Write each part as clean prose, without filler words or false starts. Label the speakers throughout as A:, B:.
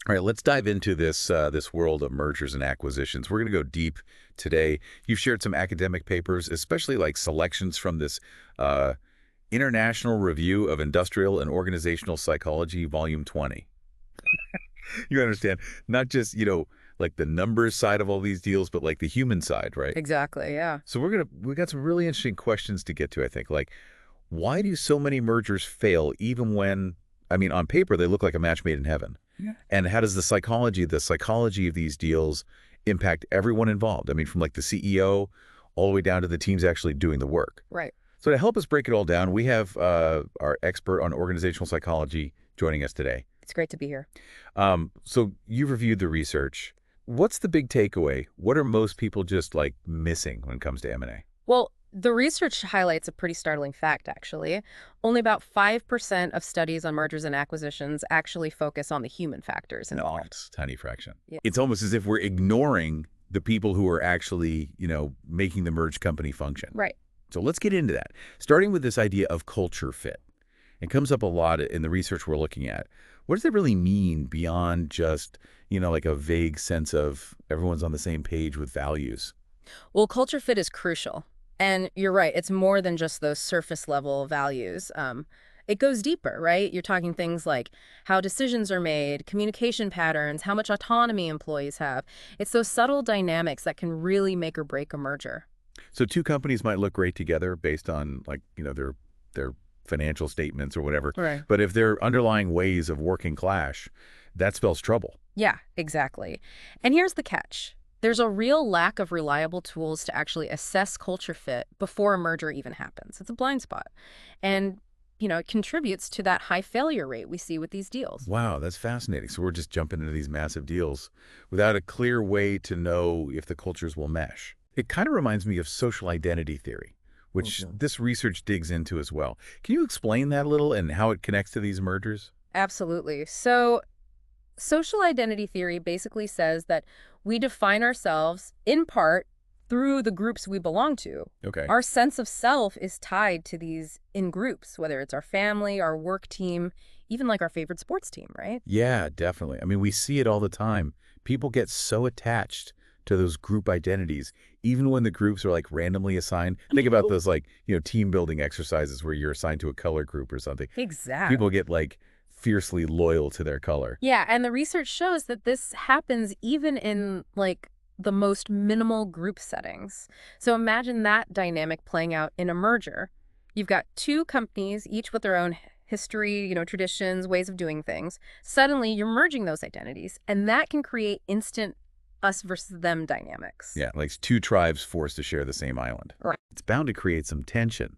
A: All right, let's dive into this world of mergers and acquisitions. We're going to go deep today. You've shared some academic papers, especially like selections from this uh, International Review of Industrial and Organizational Psychology, Volume 20. You understand? Not just, like the numbers side of all these deals, but like the human side, right?
B: Exactly, yeah.
A: So we got some really interesting questions to get to, I think. Like, why do so many mergers fail even when, I mean, on paper, they look like a match made in heaven?
B: Yeah.
A: And how does the psychology of these deals impact everyone involved? I mean, from like the CEO all the way down to the teams actually doing the work.
B: Right.
A: So to help us break it all down, we have our expert on organizational psychology joining us today.
B: It's great to be here.
A: So you've reviewed the research. What's the big takeaway? What are most people just like missing when it comes to M&A?
B: Well, the research highlights a pretty startling fact, actually. Only about 5% of studies on mergers and acquisitions actually focus on the human factors
A: No,
B: involved.
A: it's a tiny fraction.
B: Yeah.
A: It's almost as if we're ignoring the people who are actually, making the merged company function.
B: Right.
A: So let's get into that. Starting with this idea of culture fit. It comes up a lot in the research we're looking at. What does it really mean beyond just, like a vague sense of everyone's on the same page with values?
B: Well, culture fit is crucial. And you're right, it's more than just those surface level values. It goes deeper, right? You're talking things like how decisions are made, communication patterns, how much autonomy employees have. It's those subtle dynamics that can really make or break a merger.
A: So two companies might look great together based on like, their financial statements or whatever.
B: Right.
A: But if their underlying ways of working clash, that spells trouble.
B: Yeah, exactly. And here's the catch. There's a real lack of reliable tools to actually assess culture fit before a merger even happens. It's a blind spot. And, it contributes to that high failure rate we see with these deals.
A: Wow, that's fascinating. So we're just jumping into these massive deals without a clear way to know if the cultures will mesh. It kind of reminds me of social identity theory, which
B: Okay.
A: this research digs into as well. Can you explain that a little and how it connects to these mergers?
B: Absolutely. So, social identity theory basically says that we define ourselves in part through the groups we belong to.
A: Okay.
B: Our sense of self is tied to these in groups, whether it's our family, our work team, even like our favorite sports team, right?
A: Yeah, definitely. I mean, we see it all the time. People get so attached to those group identities, even when the groups are like randomly assigned. Think about those like, team building exercises where you're assigned to a color group or something.
B: Exactly.
A: People get like fiercely loyal to their color.
B: Yeah, and the research shows that this happens even in like the most minimal group settings. So imagine that dynamic playing out in a merger. You've got two companies, each with their own history, traditions, ways of doing things. Suddenly, you're merging those identities, and that can create instant us versus them dynamics.
A: Yeah, like two tribes forced to share the same island.
B: Right.
A: It's bound to create some tension.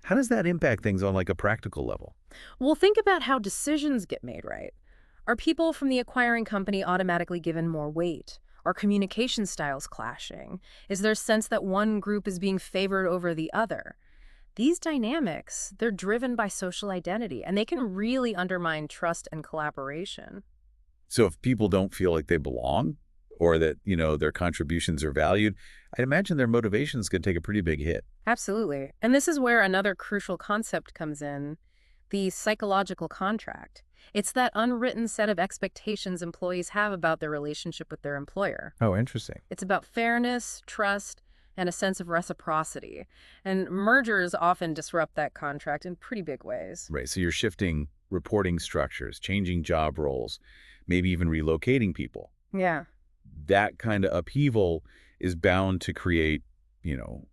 A: How does that impact things on like a practical level?
B: Well, think about how decisions get made, right? Are people from the acquiring company automatically given more weight? Are communication styles clashing? Is there a sense that one group is being favored over the other? These dynamics, they're driven by social identity, and they can really undermine trust and collaboration.
A: So if people don't feel like they belong or that, their contributions are valued, I'd imagine their motivations could take a pretty big hit.
B: Absolutely. And this is where another crucial concept comes in, the psychological contract. It's that unwritten set of expectations employees have about their relationship with their employer.
A: Oh, interesting.
B: It's about fairness, trust, and a sense of reciprocity. And mergers often disrupt that contract in pretty big ways.
A: Right. So you're shifting reporting structures, changing job roles, maybe even relocating people.
B: Yeah.
A: That kind of upheaval is bound to create,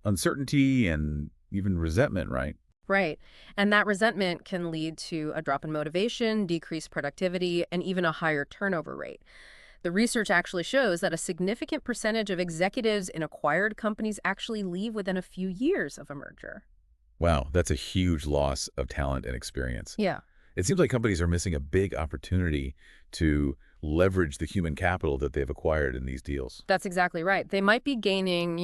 A: uncertainty and even resentment, right?
B: Right. And that resentment can lead to a drop in motivation, decreased productivity, and even a higher turnover rate. The research actually shows that a significant percentage of executives in acquired companies actually leave within a few years of a merger.
A: Wow, that's a huge loss of talent and experience.
B: Yeah.
A: It seems like companies are missing a big opportunity to leverage the human capital that they've acquired in these deals.
B: That's exactly right. They might be gaining,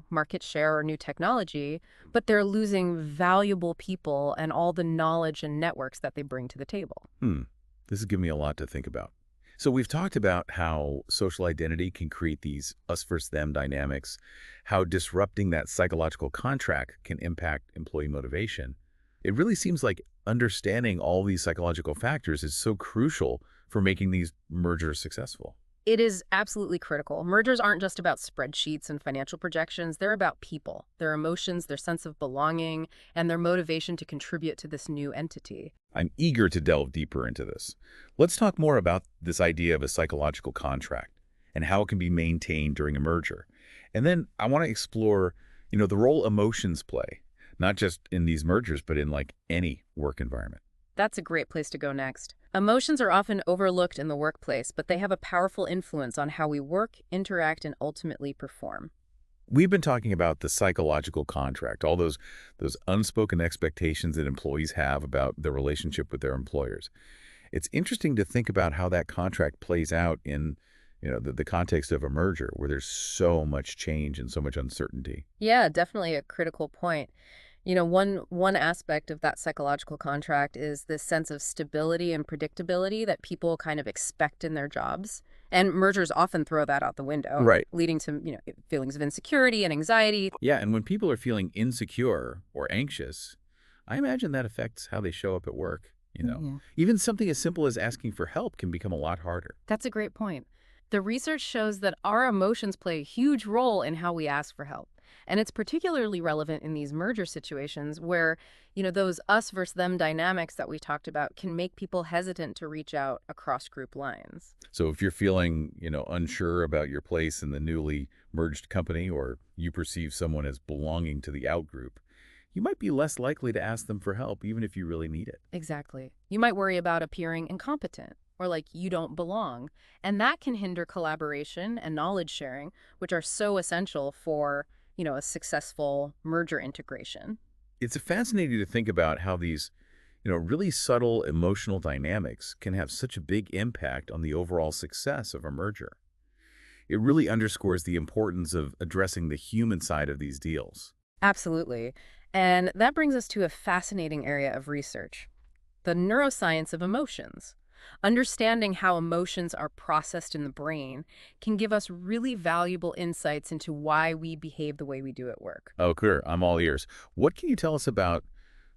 B: market share or new technology, but they're losing valuable people and all the knowledge and networks that they bring to the table.
A: This is giving me a lot to think about. So we've talked about how social identity can create these us versus them dynamics, how disrupting that psychological contract can impact employee motivation. It really seems like understanding all these psychological factors is so crucial for making these mergers successful?
B: It is absolutely critical. Mergers aren't just about spreadsheets and financial projections. They're about people, their emotions, their sense of belonging, and their motivation to contribute to this new entity.
A: I'm eager to delve deeper into this. Let's talk more about this idea of a psychological contract and how it can be maintained during a merger. And then I want to explore, the role emotions play, not just in these mergers, but in like any work environment.
B: That's a great place to go next. Emotions are often overlooked in the workplace, but they have a powerful influence on how we work, interact, and ultimately perform.
A: We've been talking about the psychological contract, all those unspoken expectations that employees have about their relationship with their employers. It's interesting to think about how that contract plays out in, the context of a merger where there's so much change and so much uncertainty.
B: Yeah, definitely a critical point. One aspect of that psychological contract is this sense of stability and predictability that people kind of expect in their jobs. And mergers often throw that out the window,
A: Right.
B: leading to, feelings of insecurity and anxiety.
A: Yeah, and when people are feeling insecure or anxious, I imagine that affects how they show up at work.
B: Yeah.
A: Even something as simple as asking for help can become a lot harder.
B: That's a great point. The research shows that our emotions play a huge role in how we ask for help. And it's particularly relevant in these merger situations where, those us versus them dynamics that we talked about can make people hesitant to reach out across group lines.
A: So if you're feeling, unsure about your place in the newly merged company, or you perceive someone as belonging to the out group, you might be less likely to ask them for help, even if you really need it.
B: Exactly. You might worry about appearing incompetent or like you don't belong. And that can hinder collaboration and knowledge sharing, which are so essential for, a successful merger integration.
A: It's fascinating to think about how these, really subtle emotional dynamics can have such a big impact on the overall success of a merger. It really underscores the importance of addressing the human side of these deals.
B: Absolutely. And that brings us to a fascinating area of research, the neuroscience of emotions. Understanding how emotions are processed in the brain can give us really valuable insights into why we behave the way we do at work.
A: Oh, clear. I'm all ears. What can you tell us about,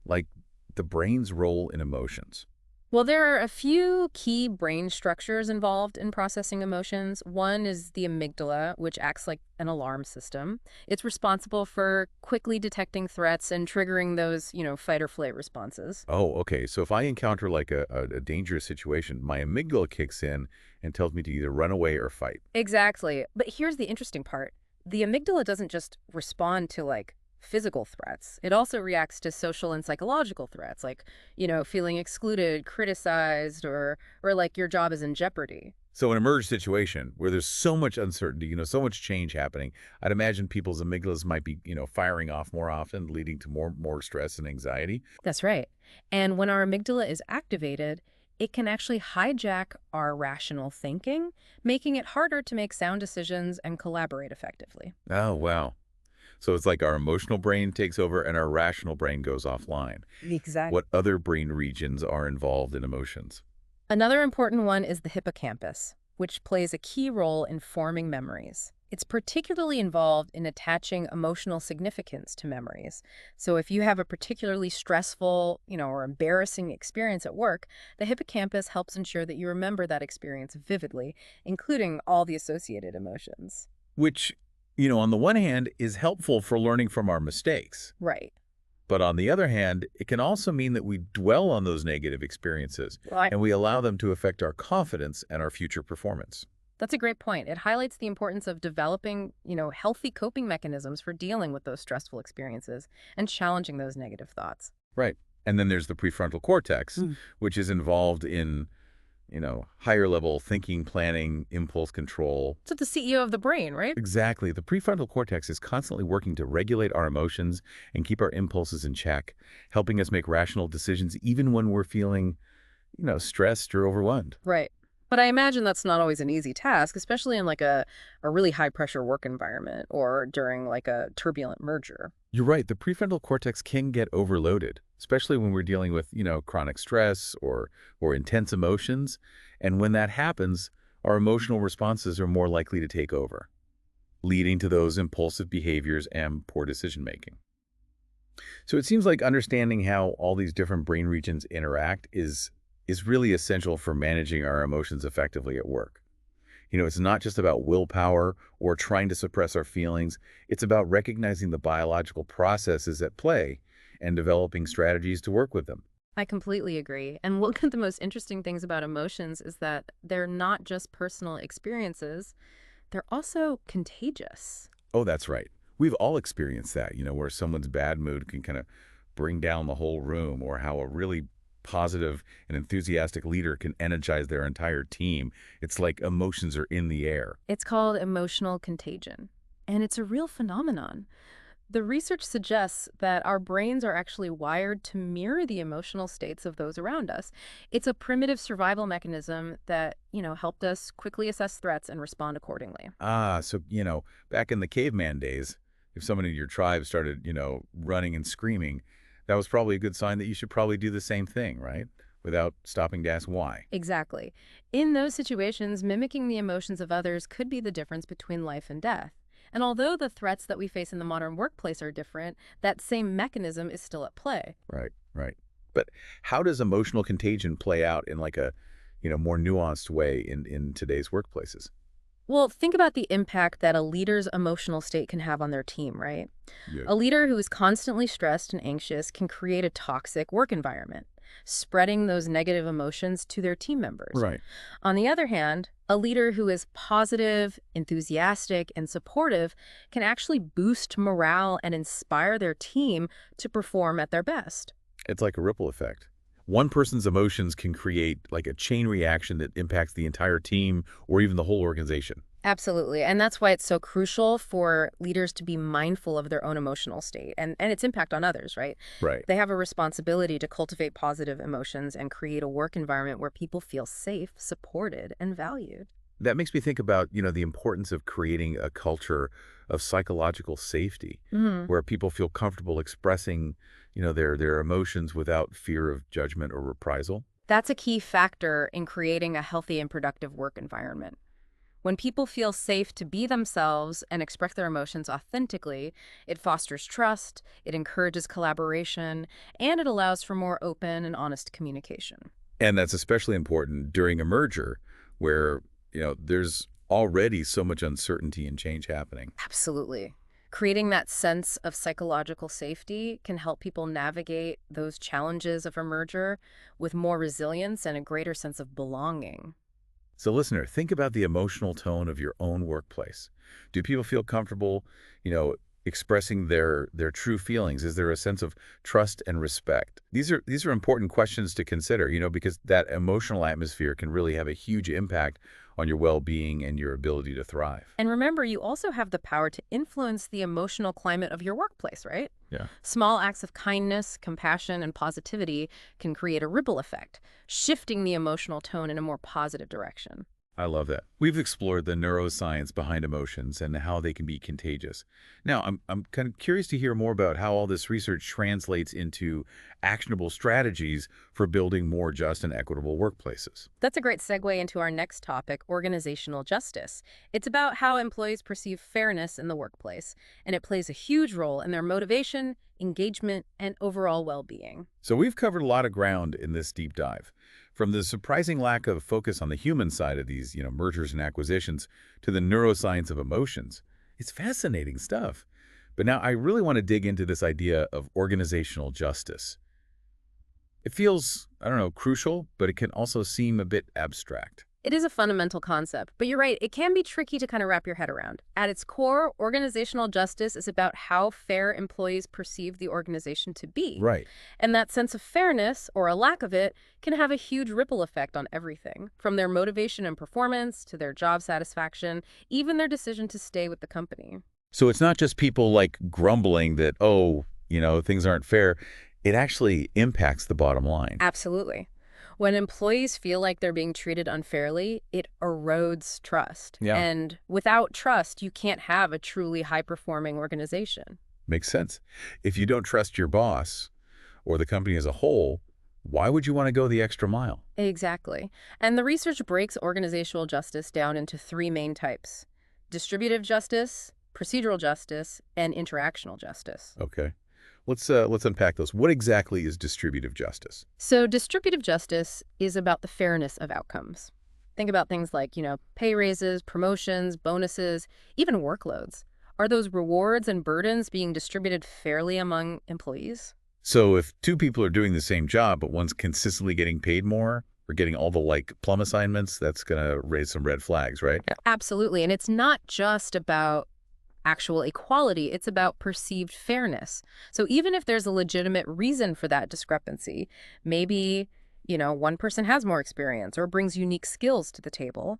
A: like, the brain's role in emotions?
B: Well, there are a few key brain structures involved in processing emotions. One is the amygdala, which acts like an alarm system. It's responsible for quickly detecting threats and triggering those, fight or flight responses.
A: Oh, okay. So if I encounter like a dangerous situation, my amygdala kicks in and tells me to either run away or fight.
B: Exactly. But here's the interesting part. The amygdala doesn't just respond to like physical threats. It also reacts to social and psychological threats like, feeling excluded, criticized, or like your job is in jeopardy.
A: So in a merge situation where there's so much uncertainty, so much change happening, I'd imagine people's amygdalas might be, firing off more often, leading to more stress and anxiety.
B: That's right. And when our amygdala is activated, it can actually hijack our rational thinking, making it harder to make sound decisions and collaborate effectively.
A: Oh, wow. So it's like our emotional brain takes over and our rational brain goes offline.
B: Exactly.
A: What other brain regions are involved in emotions?
B: Another important one is the hippocampus, which plays a key role in forming memories. It's particularly involved in attaching emotional significance to memories. So if you have a particularly stressful, or embarrassing experience at work, the hippocampus helps ensure that you remember that experience vividly, including all the associated emotions.
A: Which, on the one hand, is helpful for learning from our mistakes.
B: Right.
A: But on the other hand, it can also mean that we dwell on those negative experiences
B: Well,
A: and we allow them to affect our confidence and our future performance.
B: that's a great point. It highlights the importance of developing, healthy coping mechanisms for dealing with those stressful experiences and challenging those negative thoughts.
A: Right. And then there's the prefrontal cortex,
B: Mm.
A: which is involved in, higher level thinking, planning, impulse control.
B: So the CEO of the brain, right?
A: Exactly. The prefrontal cortex is constantly working to regulate our emotions and keep our impulses in check, helping us make rational decisions even when we're feeling, stressed or overwhelmed.
B: Right. But I imagine that's not always an easy task, especially in like a really high pressure work environment or during like a turbulent merger.
A: You're right. The prefrontal cortex can get overloaded, especially when we're dealing with, chronic stress or intense emotions. And when that happens, our emotional responses are more likely to take over, leading to those impulsive behaviors and poor decision making. So it seems like understanding how all these different brain regions interact is is really essential for managing our emotions effectively at work. It's not just about willpower or trying to suppress our feelings. It's about recognizing the biological processes at play and developing strategies to work with them.
B: I completely agree. And one of the most interesting things about emotions is that they're not just personal experiences, they're also contagious.
A: Oh, that's right. We've all experienced that, where someone's bad mood can kind of bring down the whole room, or how a really positive and enthusiastic leader can energize their entire team. It's like emotions are in the air.
B: It's called emotional contagion, and it's a real phenomenon. The research suggests that our brains are actually wired to mirror the emotional states of those around us. It's a primitive survival mechanism that, helped us quickly assess threats and respond accordingly.
A: So, back in the caveman days, if someone in your tribe started, running and screaming, that was probably a good sign that you should probably do the same thing, right? Without stopping to ask why.
B: Exactly. In those situations, mimicking the emotions of others could be the difference between life and death. And although the threats that we face in the modern workplace are different, that same mechanism is still at play.
A: Right, right. But how does emotional contagion play out in like a, more nuanced way in today's workplaces?
B: Well, think about the impact that a leader's emotional state can have on their team, right?
A: Yeah.
B: A leader who is constantly stressed and anxious can create a toxic work environment, spreading those negative emotions to their team members.
A: Right.
B: On the other hand, a leader who is positive, enthusiastic, and supportive can actually boost morale and inspire their team to perform at their best.
A: It's like a ripple effect. One person's emotions can create like a chain reaction that impacts the entire team or even the whole organization.
B: Absolutely. And that's why it's so crucial for leaders to be mindful of their own emotional state and its impact on others, right?
A: Right.
B: They have a responsibility to cultivate positive emotions and create a work environment where people feel safe, supported, and valued.
A: That makes me think about, the importance of creating a culture of psychological safety
B: Mhm.
A: where people feel comfortable expressing, their emotions without fear of judgment or reprisal.
B: That's a key factor in creating a healthy and productive work environment. When people feel safe to be themselves and express their emotions authentically, it fosters trust, it encourages collaboration, and it allows for more open and honest communication.
A: And that's especially important during a merger where, there's already so much uncertainty and change happening.
B: Absolutely. Creating that sense of psychological safety can help people navigate those challenges of a merger with more resilience and a greater sense of belonging.
A: So listener, think about the emotional tone of your own workplace. Do people feel comfortable, you know, expressing their true feelings? Is there a sense of trust and respect? These are important questions to consider, because that emotional atmosphere can really have a huge impact on your well-being and your ability to thrive.
B: And remember, you also have the power to influence the emotional climate of your workplace, right?
A: Yeah.
B: Small acts of kindness, compassion, and positivity can create a ripple effect, shifting the emotional tone in a more positive direction.
A: I love that. We've explored the neuroscience behind emotions and how they can be contagious. Now, I'm kind of curious to hear more about how all this research translates into actionable strategies for building more just and equitable workplaces.
B: That's a great segue into our next topic, organizational justice. It's about how employees perceive fairness in the workplace, and it plays a huge role in their motivation, engagement, and overall well-being.
A: So we've covered a lot of ground in this deep dive. From the surprising lack of focus on the human side of these, mergers and acquisitions to the neuroscience of emotions. It's fascinating stuff. But now I really want to dig into this idea of organizational justice. It feels, I don't know, crucial, but it can also seem a bit abstract.
B: It is a fundamental concept, but you're right, it can be tricky to kind of wrap your head around. At its core, organizational justice is about how fair employees perceive the organization to be.
A: Right.
B: And that sense of fairness, or a lack of it, can have a huge ripple effect on everything, from their motivation and performance to their job satisfaction, even their decision to stay with the company.
A: So it's not just people like grumbling that, oh, things aren't fair. It actually impacts the bottom line.
B: Absolutely. When employees feel like they're being treated unfairly, it erodes trust.
A: Yeah.
B: And without trust, you can't have a truly high-performing organization.
A: Makes sense. If you don't trust your boss or the company as a whole, why would you want to go the extra mile?
B: Exactly. And the research breaks organizational justice down into three main types: distributive justice, procedural justice, and interactional justice.
A: Okay. Let's unpack those. What exactly is distributive justice?
B: So distributive justice is about the fairness of outcomes. Think about things like, pay raises, promotions, bonuses, even workloads. Are those rewards and burdens being distributed fairly among employees?
A: So if two people are doing the same job, but one's consistently getting paid more or getting all the plum assignments, that's going to raise some red flags, right?
B: Absolutely. And it's not just about actual equality, it's about perceived fairness. So even if there's a legitimate reason for that discrepancy, maybe, one person has more experience or brings unique skills to the table.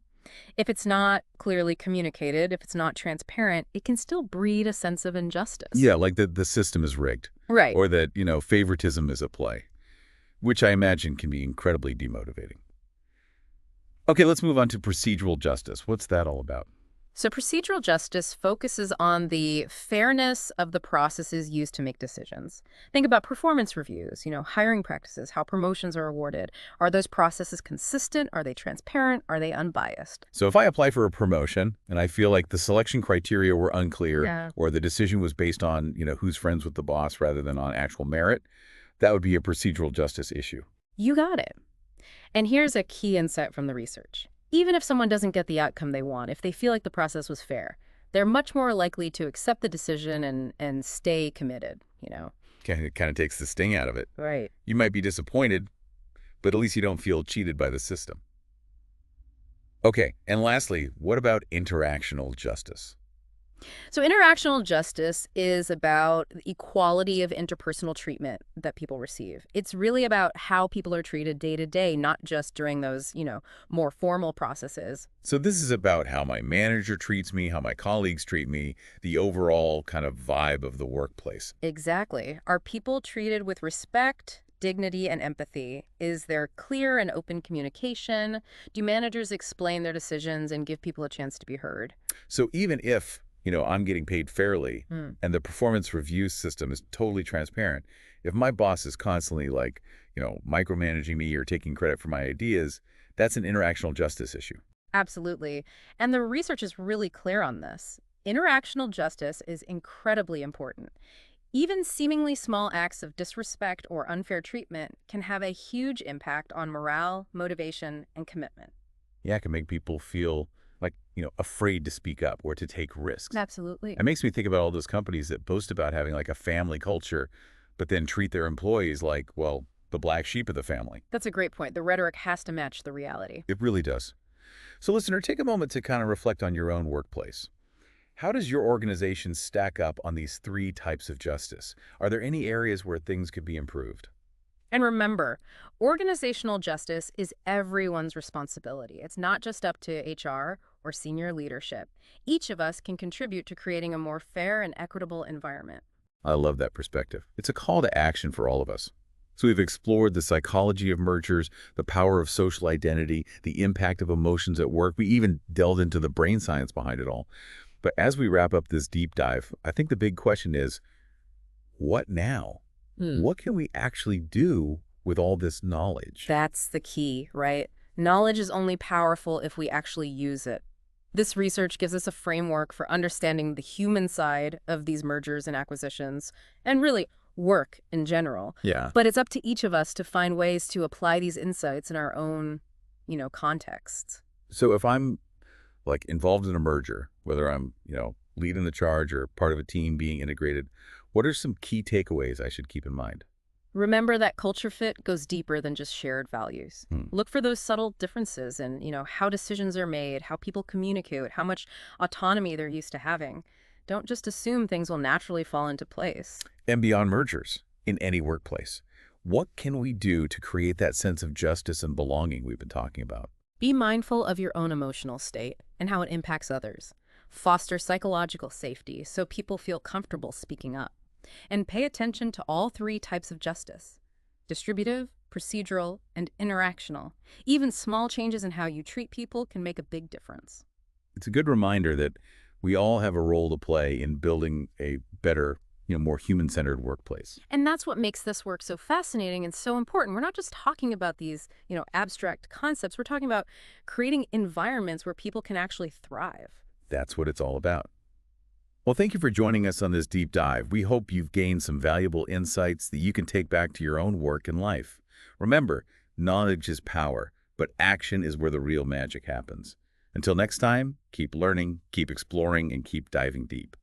B: If it's not clearly communicated, if it's not transparent, it can still breed a sense of injustice.
A: Yeah, like the system is rigged
B: Right.
A: or that, favoritism is at play, which I imagine can be incredibly demotivating. Okay, let's move on to procedural justice. What's that all about?
B: So procedural justice focuses on the fairness of the processes used to make decisions. Think about performance reviews, hiring practices, how promotions are awarded. Are those processes consistent? Are they transparent? Are they unbiased?
A: So if I apply for a promotion and I feel like the selection criteria were unclear
B: Yeah.
A: or the decision was based on, who's friends with the boss rather than on actual merit, that would be a procedural justice issue.
B: You got it. And here's a key insight from the research. Even if someone doesn't get the outcome they want, if they feel like the process was fair, they're much more likely to accept the decision and stay committed.
A: It kind of takes the sting out of it.
B: Right.
A: You might be disappointed, but at least you don't feel cheated by the system. Okay, and lastly, what about interactional justice?
B: So interactional justice is about the equality of interpersonal treatment that people receive. It's really about how people are treated day to day, not just during those, more formal processes.
A: So this is about how my manager treats me, how my colleagues treat me, the overall kind of vibe of the workplace.
B: Exactly. Are people treated with respect, dignity, and empathy? Is there clear and open communication? Do managers explain their decisions and give people a chance to be heard?
A: So even if, I'm getting paid fairly
B: Hmm.
A: and the performance review system is totally transparent, if my boss is constantly micromanaging me or taking credit for my ideas, that's an interactional justice issue.
B: Absolutely. And the research is really clear on this. Interactional justice is incredibly important. Even seemingly small acts of disrespect or unfair treatment can have a huge impact on morale, motivation, and commitment.
A: Yeah, it can make people feel like, afraid to speak up or to take risks.
B: Absolutely.
A: It makes me think about all those companies that boast about having like a family culture, but then treat their employees like, well, the black sheep of the family.
B: That's a great point. The rhetoric has to match the reality.
A: It really does. So listener, take a moment to kind of reflect on your own workplace. How does your organization stack up on these three types of justice? Are there any areas where things could be improved?
B: And remember, organizational justice is everyone's responsibility. It's not just up to HR or senior leadership. Each of us can contribute to creating a more fair and equitable environment.
A: I love that perspective. It's a call to action for all of us. So we've explored the psychology of mergers, the power of social identity, the impact of emotions at work. We even delved into the brain science behind it all. But as we wrap up this deep dive, I think the big question is, what now? What can we actually do with all this knowledge?
B: That's the key, right? Knowledge is only powerful if we actually use it. This research gives us a framework for understanding the human side of these mergers and acquisitions, and really work in general.
A: Yeah.
B: But it's up to each of us to find ways to apply these insights in our own, contexts.
A: So if I'm involved in a merger, whether I'm, leading the charge or part of a team being integrated, what are some key takeaways I should keep in mind?
B: Remember that culture fit goes deeper than just shared values.
A: Hmm.
B: Look for those subtle differences in, how decisions are made, how people communicate, how much autonomy they're used to having. Don't just assume things will naturally fall into place.
A: And beyond mergers, in any workplace, what can we do to create that sense of justice and belonging we've been talking about?
B: Be mindful of your own emotional state and how it impacts others. Foster psychological safety so people feel comfortable speaking up. And pay attention to all three types of justice: distributive, procedural, and interactional. Even small changes in how you treat people can make a big difference.
A: It's a good reminder that we all have a role to play in building a better, more human-centered workplace.
B: And that's what makes this work so fascinating and so important. We're not just talking about these, abstract concepts. We're talking about creating environments where people can actually thrive.
A: That's what it's all about. Well, thank you for joining us on this deep dive. We hope you've gained some valuable insights that you can take back to your own work and life. Remember, knowledge is power, but action is where the real magic happens. Until next time, keep learning, keep exploring, and keep diving deep.